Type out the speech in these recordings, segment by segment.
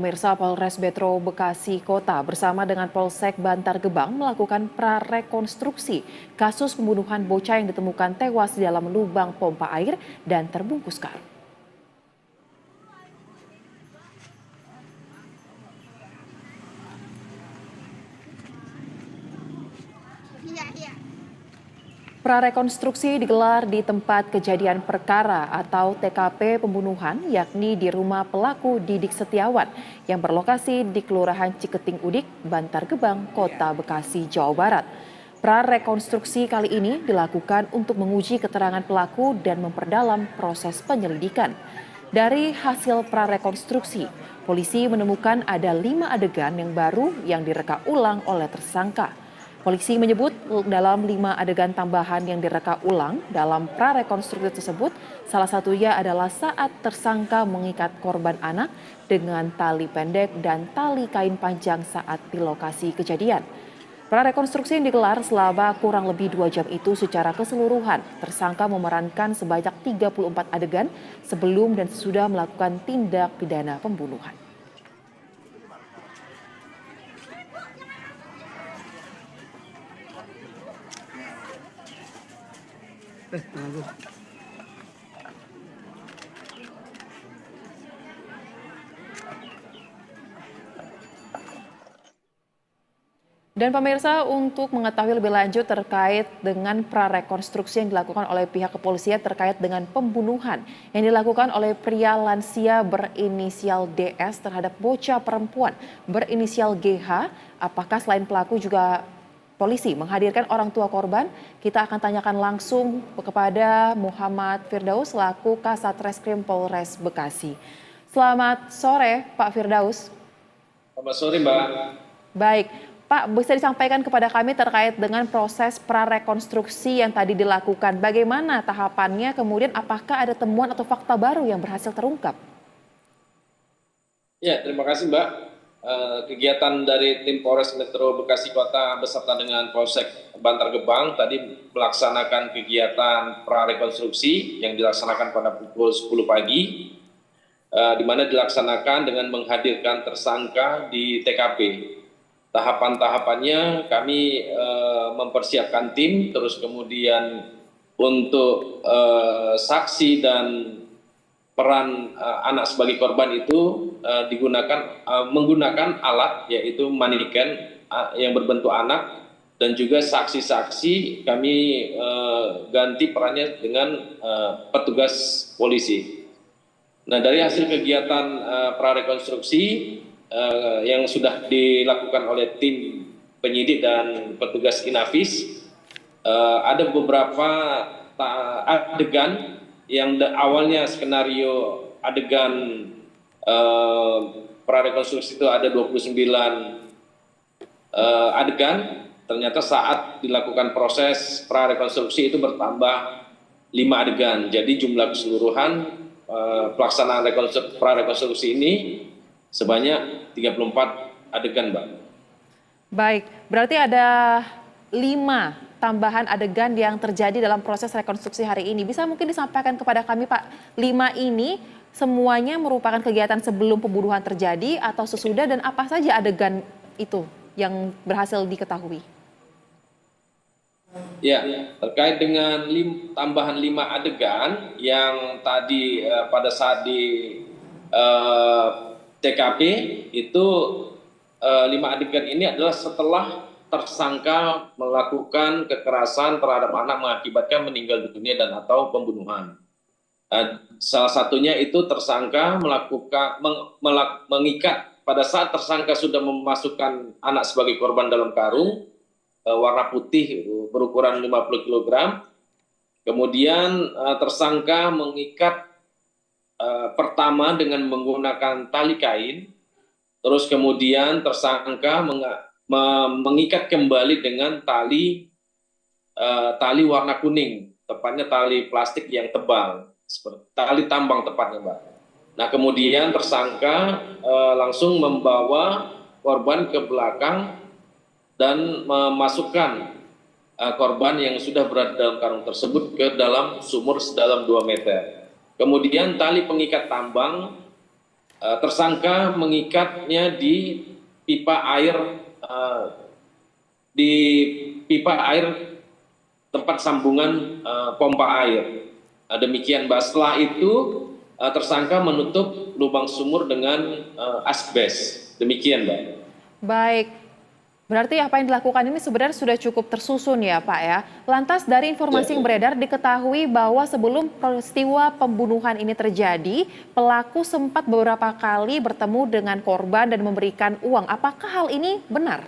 Pemirsa, Polres Metro Bekasi Kota bersama dengan Polsek Bantar Gebang melakukan prarekonstruksi kasus pembunuhan bocah yang ditemukan tewas di dalam lubang pompa air dan terbungkus karung. Prarekonstruksi digelar di tempat kejadian perkara atau TKP pembunuhan, yakni di rumah pelaku Didik Setiawan yang berlokasi di Kelurahan Ciketing Udik, Bantar Gebang, Kota Bekasi, Jawa Barat. Prarekonstruksi kali ini dilakukan untuk menguji keterangan pelaku dan memperdalam proses penyelidikan. Dari hasil prarekonstruksi, polisi menemukan ada 5 adegan yang baru yang direka ulang oleh tersangka. Polisi menyebut dalam 5 adegan tambahan yang direka ulang dalam prarekonstruksi tersebut, salah satunya adalah saat tersangka mengikat korban anak dengan tali pendek dan tali kain panjang saat di lokasi kejadian. Prarekonstruksi yang digelar selama kurang lebih 2 jam itu secara keseluruhan, tersangka memerankan sebanyak 34 adegan sebelum dan sesudah melakukan tindak pidana pembunuhan. Dan pemirsa, untuk mengetahui lebih lanjut terkait dengan prarekonstruksi yang dilakukan oleh pihak kepolisian terkait dengan pembunuhan yang dilakukan oleh pria lansia berinisial DS terhadap bocah perempuan berinisial GH, apakah selain pelaku juga polisi menghadirkan orang tua korban? Kita akan tanyakan langsung kepada Muhammad Firdaus selaku Kasat Reskrim Polres Bekasi. Selamat sore, Pak Firdaus. Selamat sore, Mbak. Baik, Pak, bisa disampaikan kepada kami terkait dengan proses prarekonstruksi yang tadi dilakukan. Bagaimana tahapannya, kemudian apakah ada temuan atau fakta baru yang berhasil terungkap? Ya, terima kasih, Mbak. Kegiatan dari tim Polres Metro Bekasi Kota beserta dengan Polsek Bantar Gebang tadi melaksanakan kegiatan prarekonstruksi yang dilaksanakan pada pukul 10 pagi, di mana dilaksanakan dengan menghadirkan tersangka di TKP. Tahapan-tahapannya kami mempersiapkan tim, terus kemudian untuk saksi dan peran anak sebagai korban itu menggunakan alat yaitu mannequin yang berbentuk anak, dan juga saksi-saksi kami ganti perannya dengan petugas polisi. Nah, dari hasil kegiatan prarekonstruksi yang sudah dilakukan oleh tim penyidik dan petugas Inafis, ada beberapa adegan yang awalnya skenario adegan prarekonstruksi itu ada 29 adegan, ternyata saat dilakukan proses prarekonstruksi itu bertambah 5 adegan. Jadi jumlah keseluruhan pelaksanaan prarekonstruksi ini sebanyak 34 adegan, Mbak. Baik, berarti ada 5 tambahan adegan yang terjadi dalam proses rekonstruksi hari ini. Bisa mungkin disampaikan kepada kami, Pak, 5 ini semuanya merupakan kegiatan sebelum pembunuhan terjadi atau sesudah, dan apa saja adegan itu yang berhasil diketahui? Ya, terkait dengan tambahan 5 adegan yang tadi pada saat di TKP itu 5 adegan ini adalah setelah tersangka melakukan kekerasan terhadap anak mengakibatkan meninggal dunia dan atau pembunuhan. Salah satunya itu tersangka mengikat pada saat tersangka sudah memasukkan anak sebagai korban dalam karung warna putih berukuran 50 kg. Kemudian tersangka mengikat pertama dengan menggunakan tali kain, terus kemudian tersangka mengikat kembali dengan tali warna kuning, tepatnya tali plastik yang tebal, seperti tali tambang tepatnya, Mbak. Nah, kemudian tersangka langsung membawa korban ke belakang dan memasukkan korban yang sudah berada dalam karung tersebut ke dalam sumur sedalam 2 meter. Kemudian tali pengikat tambang tersangka mengikatnya pipa air eh, di pipa air tempat sambungan pompa air. Demikian, Mbak. Setelah itu tersangka menutup lubang sumur dengan asbes. Demikian, Mbak. Baik, berarti apa yang dilakukan ini sebenarnya sudah cukup tersusun ya Pak ya. Lantas dari informasi yang beredar diketahui bahwa sebelum peristiwa pembunuhan ini terjadi, pelaku sempat beberapa kali bertemu dengan korban dan memberikan uang. Apakah hal ini benar?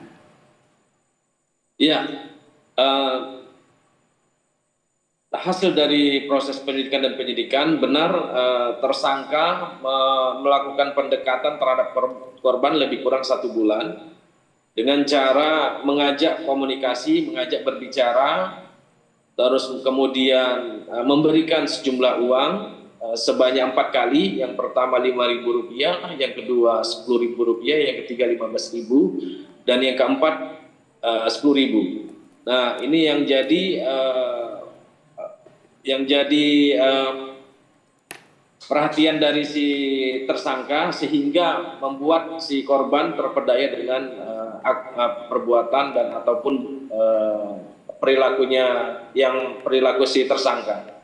Iya, eh, hasil dari proses penyelidikan dan penyidikan benar, tersangka melakukan pendekatan terhadap korban lebih kurang 1 bulan dengan cara mengajak komunikasi, mengajak berbicara, terus kemudian memberikan sejumlah uang sebanyak 4 kali. Yang pertama Rp5.000, yang kedua Rp10.000, yang ketiga Rp15.000, dan yang keempat Rp10.000. Nah, ini yang jadi perhatian dari si tersangka, sehingga membuat si korban terpedaya dengan perbuatan dan ataupun perilaku si tersangka.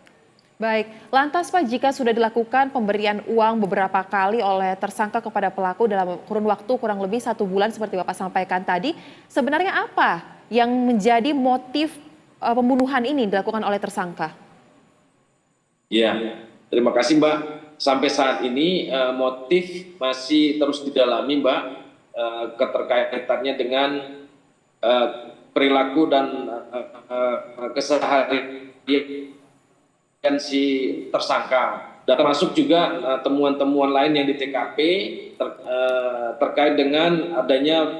Baik, lantas Pak, jika sudah dilakukan pemberian uang beberapa kali oleh tersangka kepada pelaku dalam kurun waktu kurang lebih 1 bulan seperti Bapak sampaikan tadi, sebenarnya apa yang menjadi motif pembunuhan ini dilakukan oleh tersangka? Ya, terima kasih Mbak. Sampai saat ini motif masih terus didalami, Mbak, keterkaitannya dengan perilaku dan keseharian si tersangka. Dan termasuk juga temuan-temuan lain yang di TKP terkait dengan adanya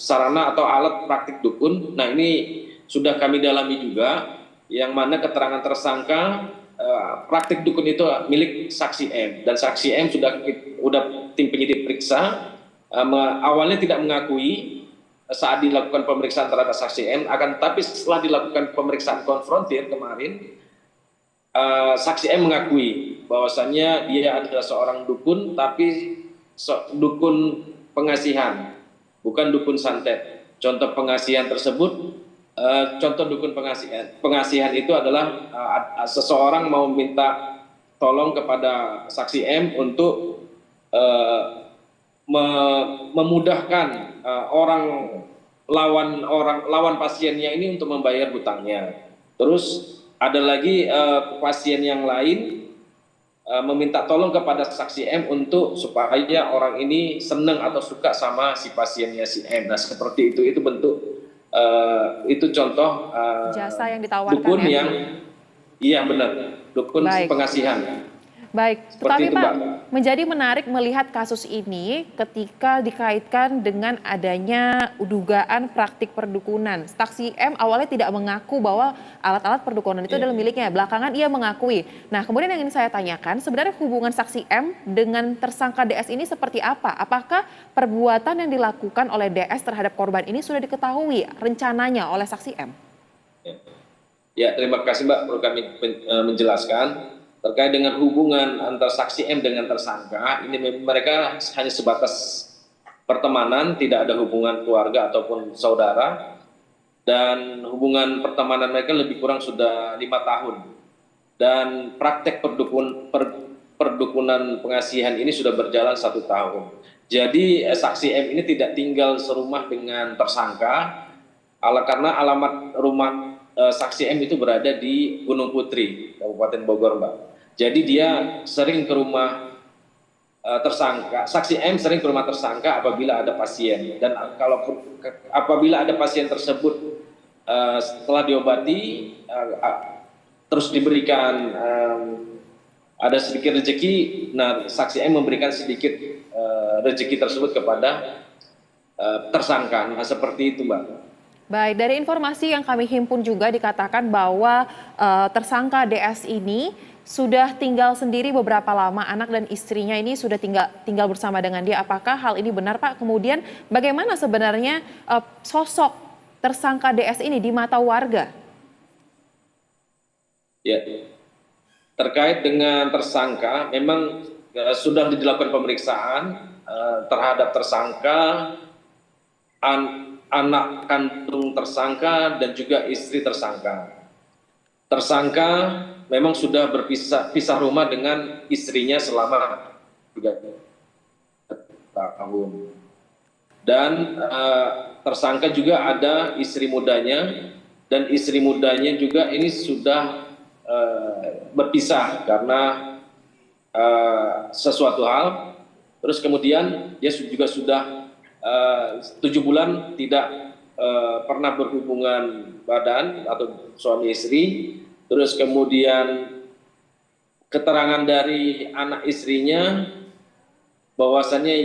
sarana atau alat praktik dukun. Nah, ini sudah kami dalami juga, yang mana keterangan tersangka praktik dukun itu milik saksi M, dan saksi M sudah tim penyidik periksa. Awalnya tidak mengakui saat dilakukan pemeriksaan terhadap saksi M, akan tetapi setelah dilakukan pemeriksaan konfrontir kemarin, saksi M mengakui bahwasannya dia adalah seorang dukun, tapi dukun pengasihan, bukan dukun santet. Contoh pengasihan tersebut, contoh dukun pengasihan itu adalah seseorang mau minta tolong kepada saksi M untuk memudahkan lawan pasiennya ini untuk membayar hutangnya. Terus ada lagi pasien yang lain meminta tolong kepada saksi M untuk supaya orang ini senang atau suka sama si pasiennya si M. Nah, seperti itu bentuk itu contoh jasa yang ditawarkan dukun ya? yang iya benar, dukun pengasihan. Baik, Seperti tetapi itu, Pak, Mbak. menjadi menarik melihat kasus ini ketika dikaitkan dengan adanya dugaan praktik perdukunan. Saksi M awalnya tidak mengaku bahwa alat-alat perdukunan itu adalah miliknya. Belakangan ia mengakui. Nah, kemudian yang ingin saya tanyakan, sebenarnya hubungan saksi M dengan tersangka DS ini seperti apa? Apakah perbuatan yang dilakukan oleh DS terhadap korban ini sudah diketahui rencananya oleh saksi M? Ya, terima kasih Mbak, perlu kami menjelaskan. Terkait dengan hubungan antara saksi M dengan tersangka, ini mereka hanya sebatas pertemanan, tidak ada hubungan keluarga ataupun saudara, dan hubungan pertemanan mereka lebih kurang sudah 5 tahun. Dan praktek perdukunan pengasihan ini sudah berjalan 1 tahun. Jadi saksi M ini tidak tinggal serumah dengan tersangka, karena alamat rumah saksi M itu berada di Gunung Putri, Kabupaten Bogor, Mbak. Jadi dia sering ke rumah tersangka, saksi M sering ke rumah tersangka apabila ada pasien. Dan apabila ada pasien tersebut setelah diobati, terus diberikan ada sedikit rezeki, nah saksi M memberikan sedikit rezeki tersebut kepada tersangka. Nah, seperti itu, Mbak. Baik, dari informasi yang kami himpun juga dikatakan bahwa tersangka DS ini sudah tinggal sendiri beberapa lama, anak dan istrinya ini sudah tinggal bersama dengan dia. Apakah hal ini benar, Pak? Kemudian bagaimana sebenarnya sosok tersangka DS ini di mata warga? Ya, terkait dengan tersangka, memang sudah dilakukan pemeriksaan terhadap tersangka, anak kandung tersangka, dan juga istri tersangka. Tersangka memang sudah pisah rumah dengan istrinya selama 3 tahun. Dan tersangka juga ada istri mudanya, dan istri mudanya juga ini sudah berpisah karena sesuatu hal. Terus kemudian dia juga sudah 7 bulan tidak pernah berhubungan badan atau suami istri. Terus kemudian keterangan dari anak istrinya bahwasannya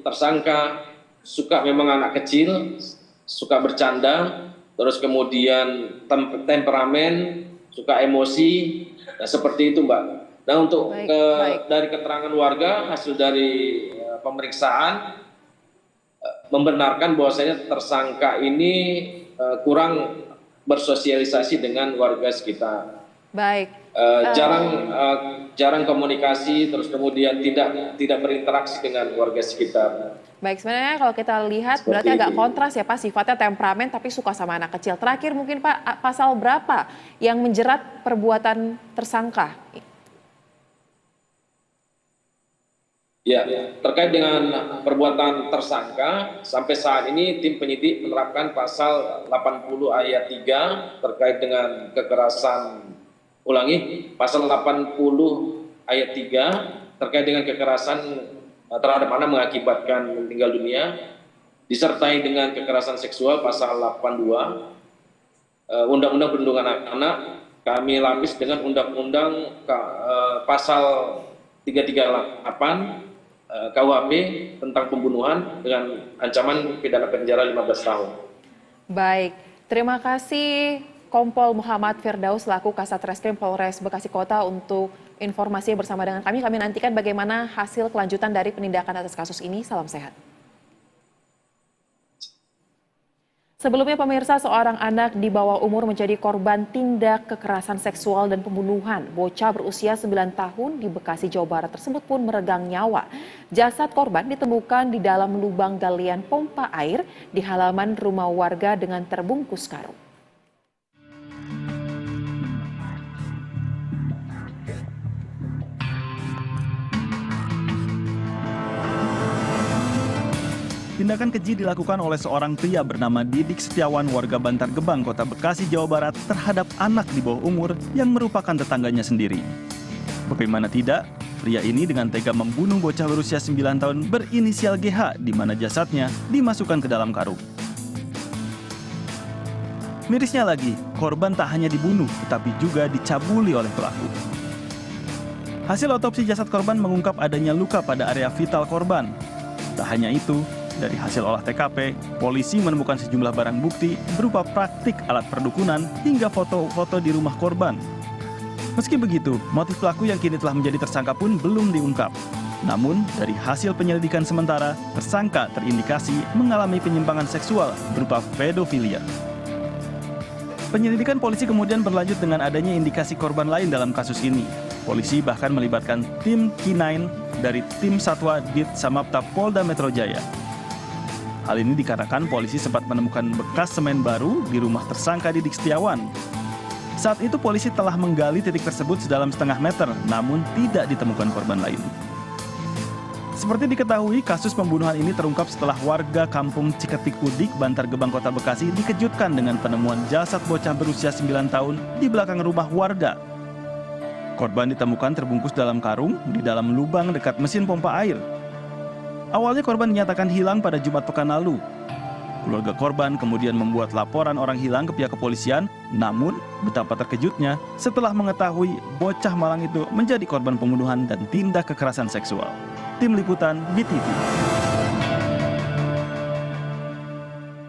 tersangka suka memang anak kecil, suka bercanda, terus kemudian temperamen, suka emosi, nah, seperti itu Mbak. Nah untuk dari keterangan warga, hasil dari pemeriksaan membenarkan bahwasanya tersangka ini kurang bersosialisasi dengan warga sekitar. Baik. Jarang komunikasi, terus kemudian tidak berinteraksi dengan warga sekitar. Baik, sebenarnya kalau kita lihat berarti agak kontras ya Pak, sifatnya temperamen tapi suka sama anak kecil. Terakhir mungkin Pak, pasal berapa yang menjerat perbuatan tersangka? Ya, terkait dengan perbuatan tersangka, sampai saat ini tim penyidik menerapkan pasal 80 ayat 3 terkait dengan kekerasan, pasal 80 ayat 3 terkait dengan kekerasan terhadap anak mengakibatkan meninggal dunia, disertai dengan kekerasan seksual pasal 82, Undang-Undang Perlindungan Anak, kami lapis dengan Undang-Undang pasal 338 KUHP tentang pembunuhan dengan ancaman pidana penjara 15 tahun. Baik, terima kasih Kompol Muhammad Firdaus selaku Kasat Reskrim Polres Bekasi Kota untuk informasi bersama dengan kami. Kami nantikan bagaimana hasil kelanjutan dari penindakan atas kasus ini. Salam sehat. Sebelumnya pemirsa, seorang anak di bawah umur menjadi korban tindak kekerasan seksual dan pembunuhan. Bocah berusia 9 tahun di Bekasi, Jawa Barat tersebut pun meregang nyawa. Jasad korban ditemukan di dalam lubang galian pompa air di halaman rumah warga dengan terbungkus karung. Tindakan keji dilakukan oleh seorang pria bernama Didik Setiawan warga Bantar Gebang, Kota Bekasi, Jawa Barat terhadap anak di bawah umur yang merupakan tetangganya sendiri. Bagaimana tidak, pria ini dengan tega membunuh bocah berusia 9 tahun berinisial GH di mana jasadnya dimasukkan ke dalam karung. Mirisnya lagi, korban tak hanya dibunuh tetapi juga dicabuli oleh pelaku. Hasil otopsi jasad korban mengungkap adanya luka pada area vital korban. Tak hanya itu, dari hasil olah TKP, polisi menemukan sejumlah barang bukti berupa praktik alat perdukunan hingga foto-foto di rumah korban. Meski begitu, motif pelaku yang kini telah menjadi tersangka pun belum diungkap. Namun, dari hasil penyelidikan sementara, tersangka terindikasi mengalami penyimpangan seksual berupa pedofilia. Penyelidikan polisi kemudian berlanjut dengan adanya indikasi korban lain dalam kasus ini. Polisi bahkan melibatkan tim K9 dari tim Satwa Dit Samapta Polda Metro Jaya. Hal ini dikarenakan polisi sempat menemukan bekas semen baru di rumah tersangka Didik Setiawan. Saat itu polisi telah menggali titik tersebut sedalam setengah meter, namun tidak ditemukan korban lain. Seperti diketahui, kasus pembunuhan ini terungkap setelah warga kampung Ciketik Udik, Bantar Gebang, Kota Bekasi dikejutkan dengan penemuan jasad bocah berusia 9 tahun di belakang rumah warga. Korban ditemukan terbungkus dalam karung di dalam lubang dekat mesin pompa air. Awalnya korban dinyatakan hilang pada Jumat pekan lalu. Keluarga korban kemudian membuat laporan orang hilang ke pihak kepolisian, namun betapa terkejutnya setelah mengetahui bocah malang itu menjadi korban pembunuhan dan tindak kekerasan seksual. Tim Liputan BTV.